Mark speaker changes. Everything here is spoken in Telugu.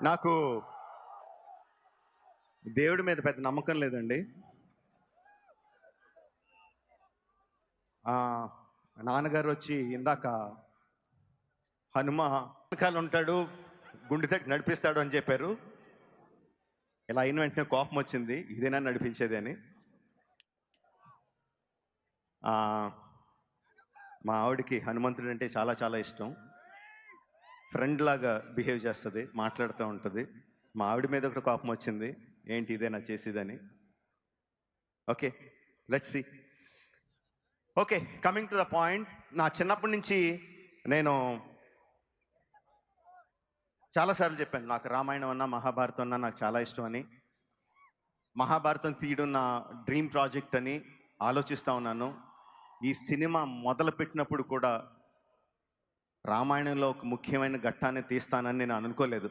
Speaker 1: నాకు దేవుడి మీద పెద్ద నమ్మకం లేదండి. నాన్నగారు వచ్చి ఇందాక హనుమ వెనకాల ఉంటాడు, గుండె తట్టి నడిపిస్తాడు అని చెప్పారు. ఇలా అయిన వెంటనే కోపం వచ్చింది, ఇదేనా నడిపించేది అని. మా ఆవిడకి హనుమంతుడు అంటే చాలా చాలా ఇష్టం. ఫ్రెండ్ లాగా బిహేవ్ చేస్తుంది, మాట్లాడుతూ ఉంటుంది. మా ఆవిడ మీద ఒకటి కోపం వచ్చింది, ఏంటి ఇదేనా చేసేదని. Okay, let's see. Okay, coming to the point. నా చిన్నప్పటి నుంచి నేను చాలాసార్లు చెప్పాను, నాకు రామాయణం అన్నా మహాభారతం అన్నా నాకు చాలా ఇష్టం అని. మహాభారతం తీయడం నా డ్రీమ్ ప్రాజెక్ట్ అని ఆలోచిస్తూ ఉన్నాను. ఈ సినిమా మొదలుపెట్టినప్పుడు కూడా రామాయణంలో ఒక ముఖ్యమైన ఘట్టాన్ని తీస్తానని నేను అనుకోలేదు.